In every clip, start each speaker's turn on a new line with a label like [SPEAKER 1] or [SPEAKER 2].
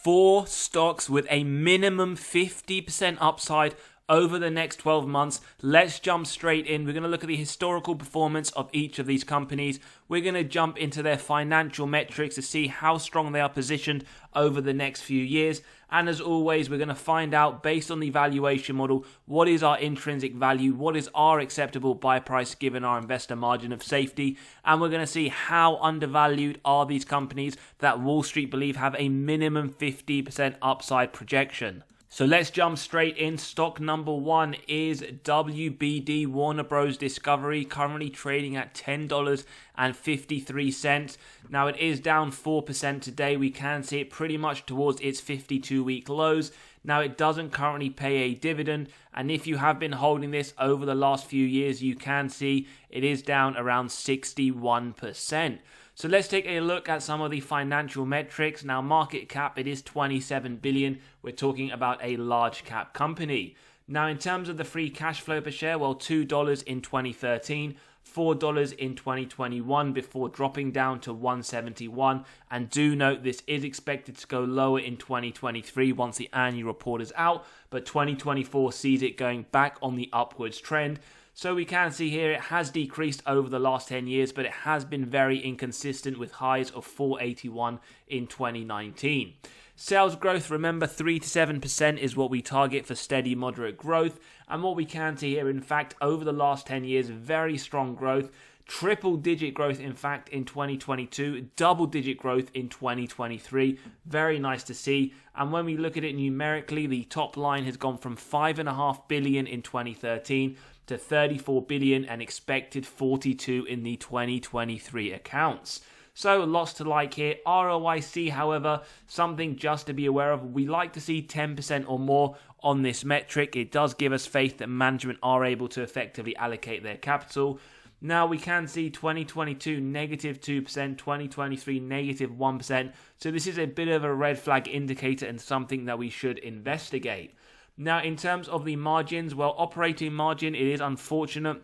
[SPEAKER 1] 4 stocks with a minimum 50% upside over the next 12 months. Let's jump straight in. We're going to look at the historical performance of each of these companies. We're going to jump into their financial metrics to see how strong they are positioned over the next few years. And as always, we're going to find out, based on the valuation model, what is our intrinsic value, what is our acceptable buy price given our investor margin of safety, and we're going to see how undervalued are these companies that Wall Street believe have a minimum 50% upside projection. So let's jump straight in. Stock number 1 is WBD, Warner Bros. Discovery, currently trading at $10.53. Now it is down 4% today. We can see it pretty much towards its 52-week lows. Now it doesn't currently pay a dividend, and if you have been holding this over the last few years, you can see it is down around 61%. So let's take a look at some of the financial metrics. Now market cap, it is 27 billion. We're talking about a large cap company. Now in terms of the free cash flow per share, well, $2 in 2013, $4 in 2021 before dropping down to $1.71. And do note, this is expected to go lower in 2023 once the annual report is out, but 2024 sees it going back on the upwards trend. So we can see here it has decreased over the last 10 years, but it has been very inconsistent with highs of 481 in 2019. Sales growth, remember, 3 to 7% is what we target for steady, moderate growth. And what we can see here, in fact, over the last 10 years, very strong growth. Triple-digit growth, in fact, in 2022, double-digit growth in 2023. Very nice to see. And when we look at it numerically, the top line has gone from $5.5 billion in 2013 to $34 billion and expected 42 in the 2023 accounts. So lots to like here. ROIC, however, something just to be aware of. We like to see 10% or more on this metric. It does give us faith that management are able to effectively allocate their capital. Now we can see 2022 negative 2%, 2023 negative 1%. So this is a bit of a red flag indicator and something that we should investigate. Now in terms of the margins, well, operating margin, it is unfortunate.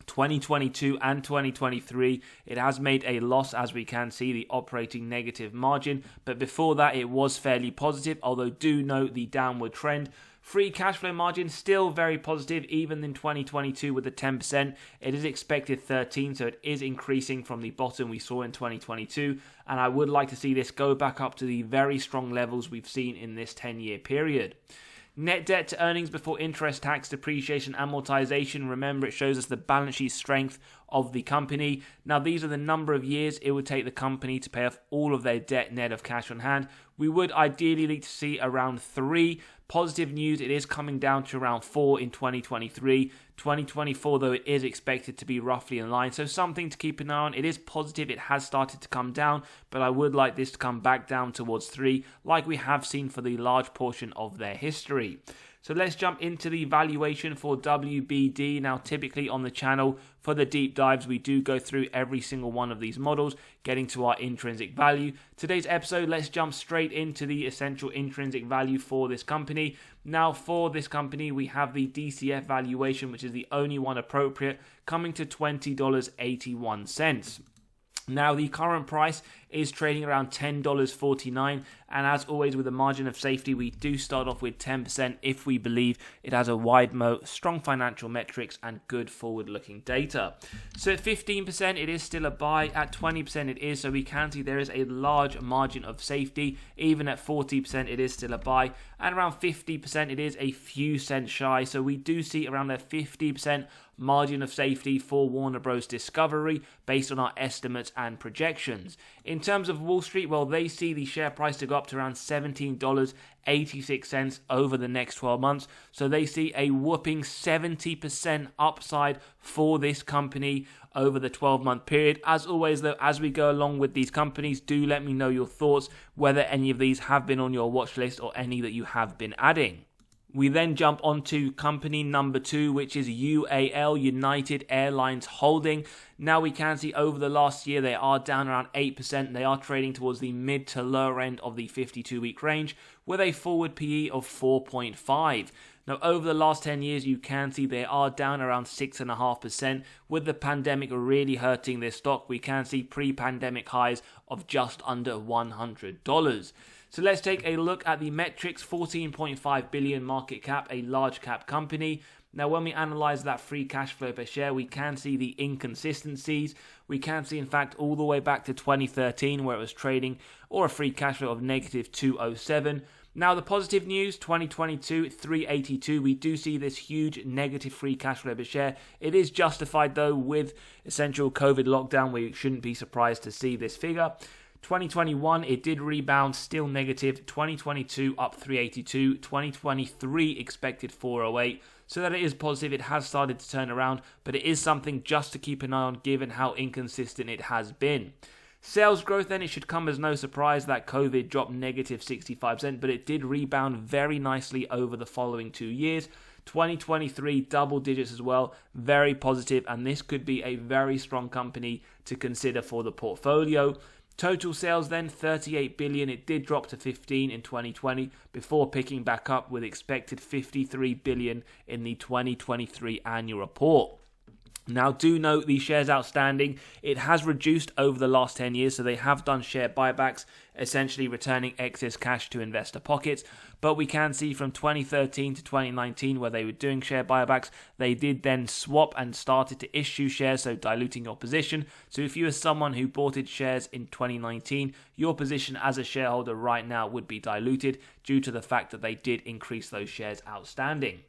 [SPEAKER 1] 2022 and 2023, it has made a loss, as we can see, the operating negative margin. But before that, it was fairly positive, although do note the downward trend. Free cash flow margin still very positive, even in 2022 with the 10%. It is expected 13, so it is increasing from the bottom we saw in 2022. And I would like to see this go back up to the very strong levels we've seen in this 10-year period. Net debt to earnings before interest, tax, depreciation, amortization. Remember, it shows us the balance sheet strength of the company. Now, these are the number of years it would take the company to pay off all of their debt net of cash on hand. We would ideally like to see around 3. Positive news, it is coming down to around 4 in 2023. 2024, though, it is expected to be roughly in line. So something to keep an eye on. It is positive. It has started to come down, but I would like this to come back down towards 3, like we have seen for the large portion of their history. So let's jump into the valuation for WBD. Now, typically on the channel, for the deep dives, we do go through every single one of these models, getting to our intrinsic value. Today's episode, let's jump straight into the essential intrinsic value for this company. Now, for this company, we have the DCF valuation, which is the only one appropriate, coming to $20.81. Now, the current price is trading around $10.49, and as always with a margin of safety, we do start off with 10% if we believe it has a wide moat, strong financial metrics, and good forward-looking data. So at 15%, it is still a buy. At 20%, it is, so we can see there is a large margin of safety. Even at 40%, it is still a buy, and around 50%, it is a few cents shy. So we do see around a 50% margin of safety for Warner Bros. Discovery based on our estimates and projections. In terms of Wall Street, well, they see the share price to go up to around $17.86 over the next 12 months. So they see a whopping 70% upside for this company over the 12-month period. As always, though, as we go along with these companies, do let me know your thoughts, whether any of these have been on your watch list or any that you have been adding. We then jump on to company number 2, which is UAL, United Airlines Holding. Now we can see over the last year they are down around 8%. They are trading towards the mid to lower end of the 52-week range with a forward PE of 4.5. Now over the last 10 years you can see they are down around 6.5%. With the pandemic really hurting this stock, we can see pre-pandemic highs of just under $100. So let's take a look at the metrics. 14.5 billion market cap, a large cap company. Now, when we analyze that free cash flow per share, we can see the inconsistencies. We can see, in fact, all the way back to 2013, where it was trading, or a free cash flow of negative 207. Now, the positive news, 2022, 382. We do see this huge negative free cash flow per share. It is justified, though, with essential COVID lockdown. We shouldn't be surprised to see this figure. 2021, it did rebound, still negative. 2022, up 382. 2023, expected 408. So that it is positive. It has started to turn around, but it is something just to keep an eye on given how inconsistent it has been. Sales growth, then, it should come as no surprise that COVID dropped negative 65%, but it did rebound very nicely over the following 2 years. 2023, double digits as well, very positive, and this could be a very strong company to consider for the portfolio. Total sales then, 38 billion. It did drop to 15 in 2020 before picking back up with expected 53 billion in the 2023 annual report. Now, do note the shares outstanding. It has reduced over the last 10 years, so they have done share buybacks, essentially returning excess cash to investor pockets. But we can see from 2013 to 2019, where they were doing share buybacks, they did then swap and started to issue shares, so diluting your position. So if you are someone who bought its shares in 2019, your position as a shareholder right now would be diluted due to the fact that they did increase those shares outstanding.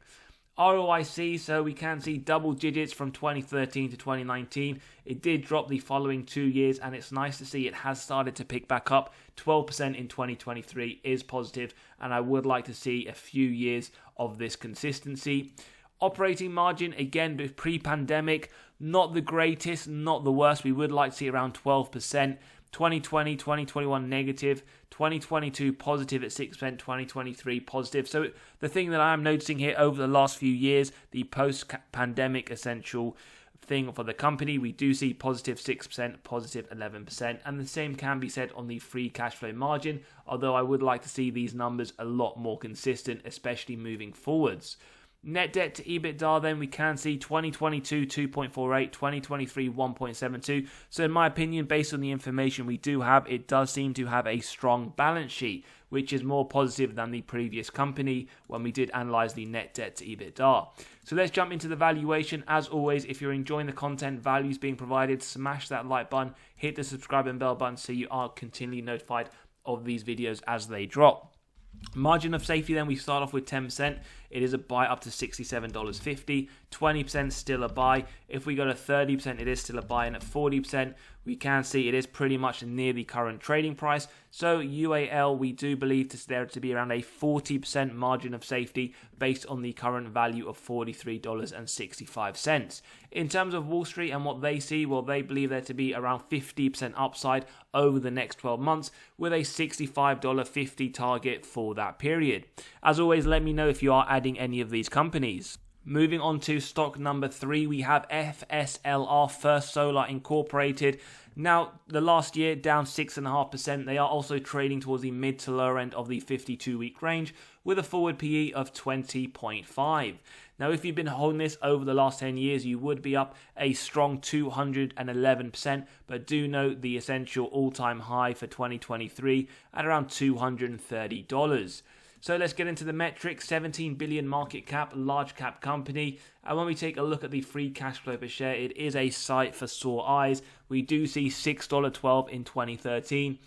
[SPEAKER 1] ROIC, so we can see double digits from 2013 to 2019. It did drop the following 2 years, and it's nice to see it has started to pick back up. 12% in 2023 is positive, and I would like to see a few years of this consistency. Operating margin, again, pre-pandemic, not the greatest, not the worst. We would like to see around 12%. 2020, 2021 negative, 2022 positive at 6%, 2023 positive. So the thing that I'm noticing here over the last few years, the post-pandemic essential thing for the company, we do see positive 6%, positive 11%, and the same can be said on the free cash flow margin, although I would like to see these numbers a lot more consistent, especially moving forwards. Net debt to EBITDA, then we can see 2022 2.48, 2023 1.72. So in my opinion, based on the information we do have, it does seem to have a strong balance sheet, which is more positive than the previous company when we did analyze the net debt to EBITDA. So let's jump into the valuation. As always, if you're enjoying the content, values being provided, smash that like button, hit the subscribe and bell button so you are continually notified of these videos as they drop. Margin of safety, then we start off with 10%. It is a buy up to $67.50. 20% still a buy. If we go to 30%, it is still a buy. And at 40%, we can see it is pretty much near the current trading price. So UAL, we do believe there to be around a 40% margin of safety based on the current value of $43.65. In terms of Wall Street and what they see, well, they believe there to be around 50% upside over the next 12 months with a $65.50 target for that period. As always, let me know if you are adding any of these companies. Moving on to stock number 3, we have FSLR, First Solar Incorporated. Now, the last year down 6.5%. They are also trading towards the mid to lower end of the 52-week range with a forward PE of 20.5. Now, if you've been holding this over the last 10 years, you would be up a strong 211%, but do note the essential all-time high for 2023 at around $230. So let's get into the metrics. 17 billion market cap, large cap company. And when we take a look at the free cash flow per share, it is a sight for sore eyes. We do see $6.12 in 2013.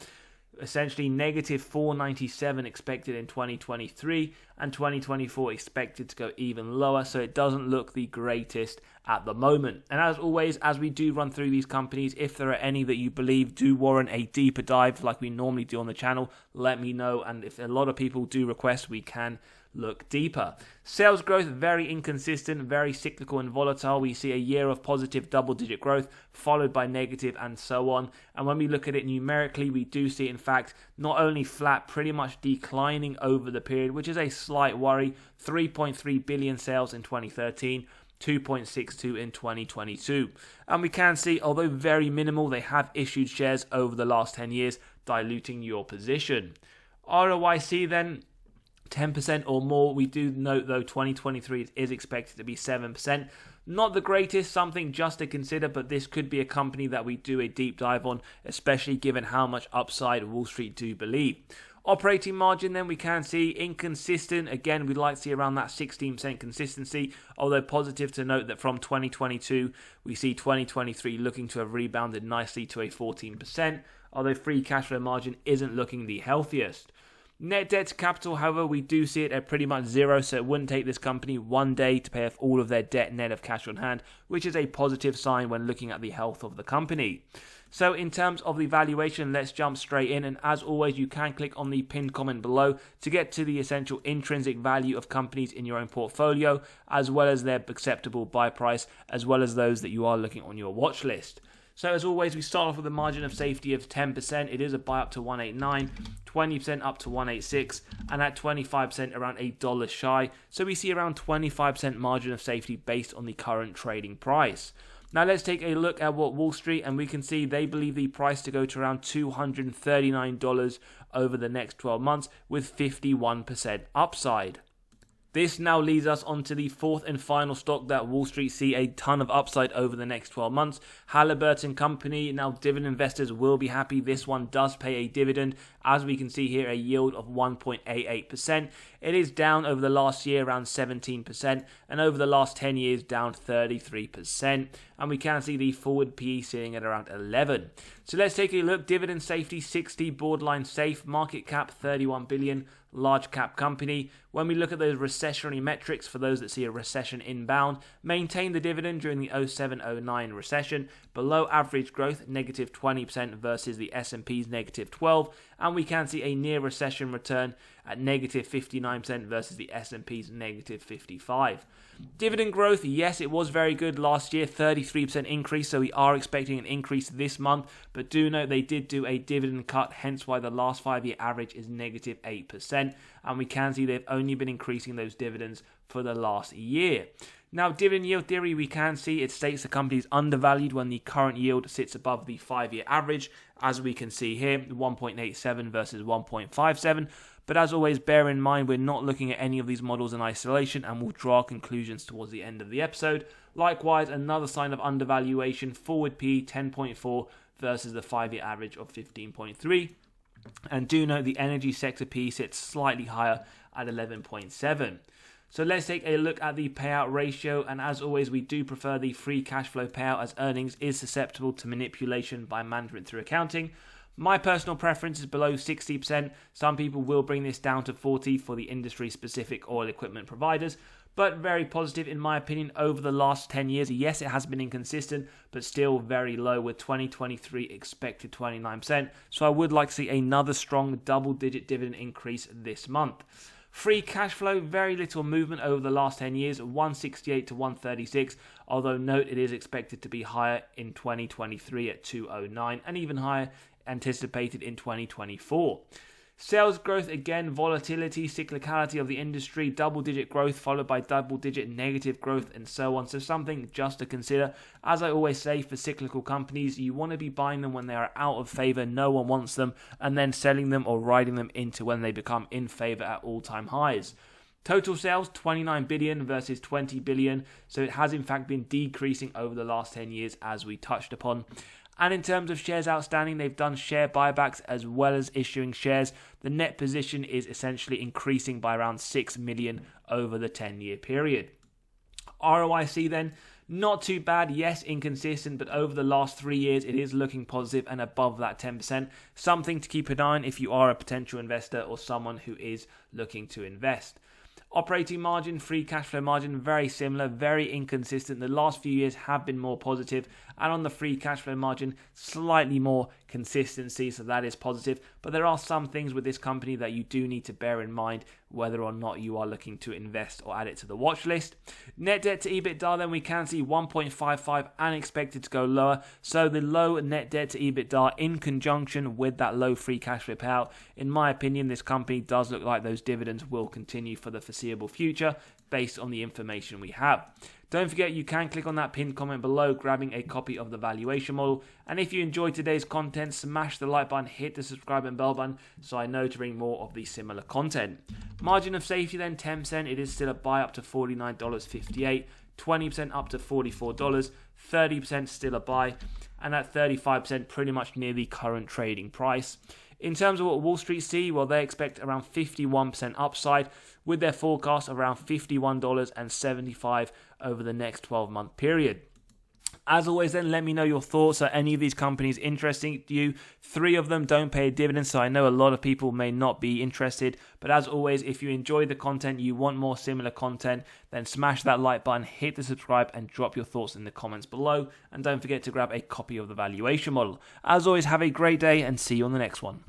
[SPEAKER 1] Essentially negative $4.97 expected in 2023, and 2024 expected to go even lower, so it doesn't look the greatest at the moment. And as always, as we do run through these companies, if there are any that you believe do warrant a deeper dive like we normally do on the channel, let me know, and if a lot of people do request, we can look deeper. Sales growth, very inconsistent, very cyclical and volatile. We see a year of positive double-digit growth, followed by negative and so on. And when we look at it numerically, we do see, in fact, not only flat, pretty much declining over the period, which is a slight worry. 3.3 billion sales in 2013, 2.62 in 2022. And we can see, although very minimal, they have issued shares over the last 10 years, diluting your position. ROIC then, 10% or more. We do note, though, 2023 is expected to be 7%. Not the greatest, something just to consider, but this could be a company that we do a deep dive on, especially given how much upside Wall Street do believe. Operating margin then we can see inconsistent. Again, we'd like to see around that 16% consistency, although positive to note that from 2022, we see 2023 looking to have rebounded nicely to a 14%, although free cash flow margin isn't looking the healthiest. Net debt to capital, however, we do see it at pretty much zero, so it wouldn't take this company one day to pay off all of their debt net of cash on hand, which is a positive sign when looking at the health of the company. So in terms of the valuation, let's jump straight in, and as always, you can click on the pinned comment below to get to the essential intrinsic value of companies in your own portfolio, as well as their acceptable buy price, as well as those that you are looking on your watch list. So as always, we start off with a margin of safety of 10%. It is a buy up to 189, 20% up to 186, and at 25% around $8 shy. So we see around 25% margin of safety based on the current trading price. Now let's take a look at what Wall Street, and we can see they believe the price to go to around $239 over the next 12 months with 51% upside. This now leads us on to the fourth and final stock that Wall Street see a ton of upside over the next 12 months. Halliburton Company. Now, dividend investors will be happy. This one does pay a dividend. As we can see here, a yield of 1.88%. It is down over the last year around 17%, and over the last 10 years down 33%. And we can see the forward PE sitting at around 11. So let's take a look. Dividend safety 60, borderline safe. Market cap 31 billion. Large cap company. When we look at those recessionary metrics, for those that see a recession inbound, maintain the dividend during the 07-09 recession, below average growth, negative 20% versus the S&P's negative 12, and we can see a near recession return at negative 59% versus the S&P's negative 55. Dividend growth, yes, it was very good last year, 33% increase, so we are expecting an increase this month, but do note they did do a dividend cut, hence why the last 5-year average is negative 8%, and we can see they've only been increasing those dividends for the last year. Now, dividend yield theory, we can see it states the company is undervalued when the current yield sits above the 5-year average, as we can see here, 1.87 versus 1.57. But as always, bear in mind, we're not looking at any of these models in isolation, and we'll draw conclusions towards the end of the episode. Likewise, another sign of undervaluation, forward PE 10.4 versus the 5-year average of 15.3. And do note the energy sector PE sits slightly higher at 11.7. So let's take a look at the payout ratio, and as always, we do prefer the free cash flow payout as earnings is susceptible to manipulation by management through accounting. My personal preference is below 60%. Some people will bring this down to 40% for the industry-specific oil equipment providers, but very positive in my opinion over the last 10 years. Yes, it has been inconsistent, but still very low, with 2023 expected 29%. So I would like to see another strong double-digit dividend increase this month. Free cash flow, very little movement over the last 10 years, 168 to 136, although note it is expected to be higher in 2023 at 209, and even higher anticipated in 2024. Sales growth, again, volatility, cyclicality of the industry, double-digit growth followed by double-digit negative growth, and so on. So something just to consider. As I always say, for cyclical companies, you want to be buying them when they are out of favor, no one wants them, and then selling them or riding them into when they become in favor at all-time highs. Total sales, 29 billion versus 20 billion, so it has in fact been decreasing over the last 10 years, as we touched upon. And in terms of shares outstanding, they've done share buybacks as well as issuing shares. The net position is essentially increasing by around 6 million over the 10-year period. ROIC then, not too bad. Yes, inconsistent, but over the last 3 years, it is looking positive and above that 10%. Something to keep an eye on if you are a potential investor or someone who is looking to invest. Operating margin, free cash flow margin, very similar, very inconsistent. The last few years have been more positive, and on the free cash flow margin, slightly more consistency, so that is positive. But there are some things with this company that you do need to bear in mind whether or not you are looking to invest or add it to the watch list. Net debt to EBITDA, then we can see 1.55 and expected to go lower. So the low net debt to EBITDA in conjunction with that low free cash flow payout, in my opinion, this company does look like those dividends will continue for the foreseeable future based on the information we have. Don't forget, you can click on that pinned comment below, grabbing a copy of the valuation model. And if you enjoyed today's content, smash the like button, hit the subscribe and bell button so I know to bring more of the similar content. Margin of safety then, 10%. It is still a buy up to $49.58, 20% up to $44, 30% still a buy, and at 35% pretty much near the current trading price. In terms of what Wall Street see, well, they expect around 51% upside with their forecast around $51.75 over the next 12-month period. As always, then, let me know your thoughts. Are any of these companies interesting to you? 3 of them don't pay a dividend, so I know a lot of people may not be interested. But as always, if you enjoy the content, you want more similar content, then smash that like button, hit the subscribe, and drop your thoughts in the comments below. And don't forget to grab a copy of the valuation model. As always, have a great day and see you on the next one.